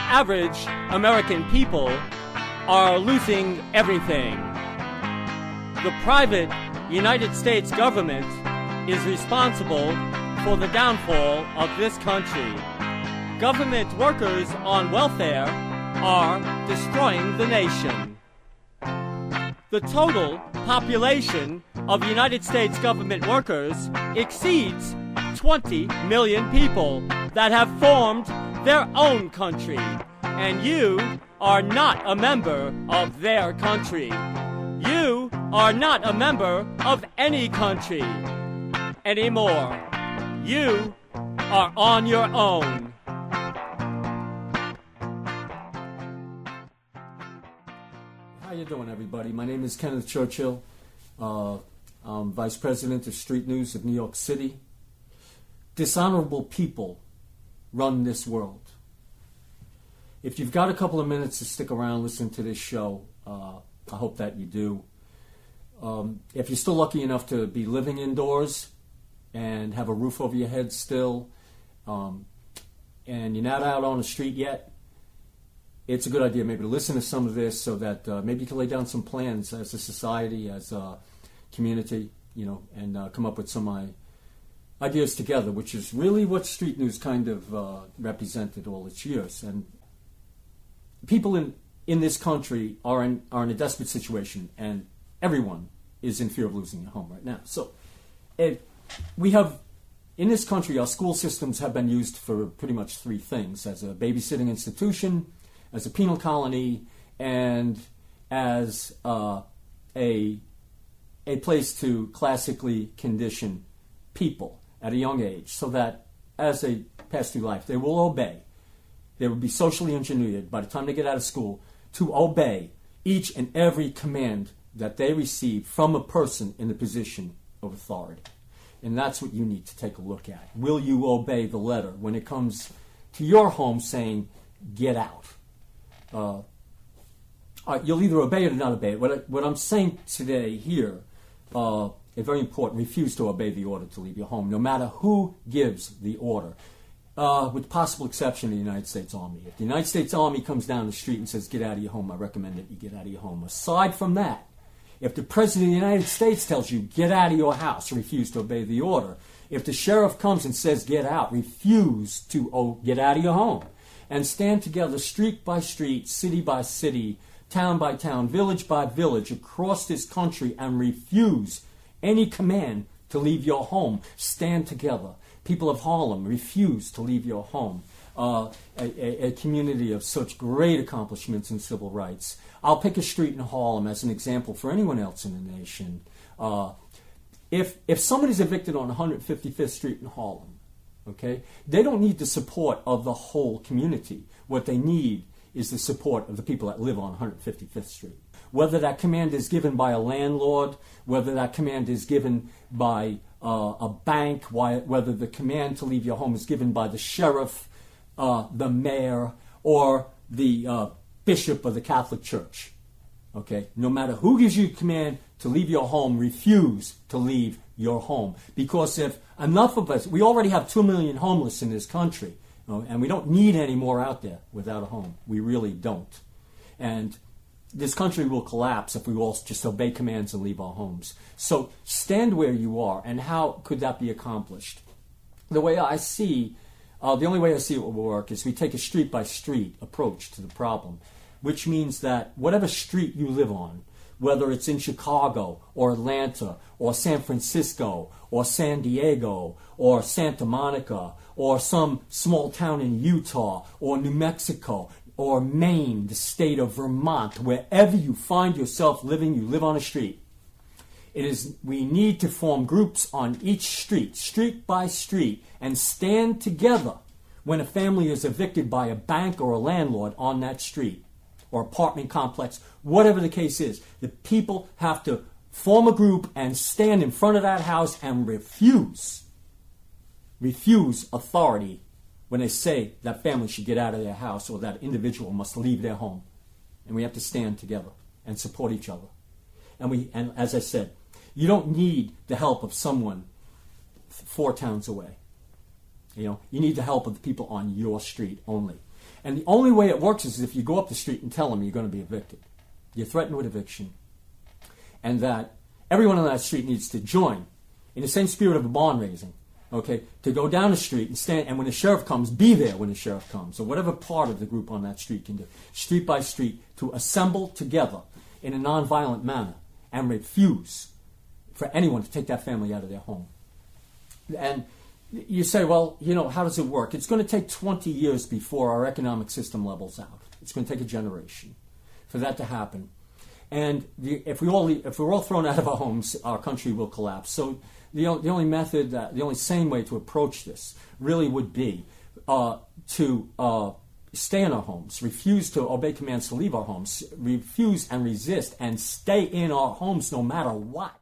average American people are losing everything. The private United States government is responsible for the downfall of this country. Government workers on welfare are destroying the nation. The total population of United States government workers exceeds 20 million people that have formed their own country, and you are not a member of their country. You are not a member of any country anymore. You are on your own. How you doing, everybody? My name is Kenneth Churchill. I'm Vice President of Street News of New York City. Dishonorable people run this world. If you've got a couple of minutes to stick around, listen to this show, I hope that you do. If you're still lucky enough to be living indoors and have a roof over your head still, and you're not out on the street yet, it's a good idea maybe to listen to some of this so that maybe you can lay down some plans as a society, as a community, and come up with some ideas together, which is really what Street News kind of represented all its years. And people in this country are in a desperate situation, and everyone is in fear of losing their home right now. So we have, in this country, our school systems have been used for pretty much three things: as a babysitting institution, as a penal colony, and as a place to classically condition people at a young age, so that as they pass through life, they will obey. They will be socially engineered by the time they get out of school to obey each and every command that they receive from a person in a position of authority. And that's what you need to take a look at. Will you obey the letter when it comes to your home saying, get out? You'll either obey it or not obey it. What I'm saying today here is very important. Refuse to obey the order to leave your home, no matter who gives the order, with possible exception of the United States Army. If the United States Army comes down the street and says, get out of your home, I recommend that you get out of your home. Aside from that, if the President of the United States tells you, get out of your house, refuse to obey the order. If the sheriff comes and says, get out, refuse to get out of your home. And stand together street by street, city by city, town by town, village by village, across this country, and refuse any command to leave your home. Stand together. People of Harlem, refuse to leave your home. A community of such great accomplishments in civil rights. I'll pick a street in Harlem as an example for anyone else in the nation. If somebody's evicted on 155th Street in Harlem, okay, they don't need the support of the whole community. What they need is the support of the people that live on 155th Street. Whether that command is given by a landlord, whether that command is given by a bank, whether the command to leave your home is given by the sheriff, the mayor, or the bishop of the Catholic Church. Okay? No matter who gives you command to leave your home, refuse to leave your home. Because if enough of us, we already have 2 million homeless in this country, and we don't need any more out there without a home. We really don't. And this country will collapse if we all just obey commands and leave our homes. So stand where you are. And how could that be accomplished? The only way I see it will work is we take a street-by-street approach to the problem, which means that whatever street you live on, whether it's in Chicago or Atlanta or San Francisco or San Diego or Santa Monica or some small town in Utah or New Mexico or Maine, the state of Vermont, wherever you find yourself living, you live on a street. We need to form groups on each street, street by street, and stand together when a family is evicted by a bank or a landlord on that street or apartment complex, whatever the case is. The people have to form a group and stand in front of that house and refuse authority when they say that family should get out of their house or that individual must leave their home. And we have to stand together and support each other. And as I said, you don't need the help of someone 4 towns away. You need the help of the people on your street only. And the only way it works is if you go up the street and tell them you're going to be evicted. You're threatened with eviction. And that everyone on that street needs to join in the same spirit of a bond raising, okay, to go down the street and stand, and when the sheriff comes, be there when the sheriff comes, or whatever part of the group on that street can do, street by street, to assemble together in a nonviolent manner and refuse for anyone to take that family out of their home. And you say, well, how does it work? It's going to take 20 years before our economic system levels out. It's going to take a generation for that to happen. And if we're all thrown out of our homes, our country will collapse. So the only method, the only sane way to approach this really would be to stay in our homes, refuse to obey commands to leave our homes, refuse and resist, and stay in our homes no matter what.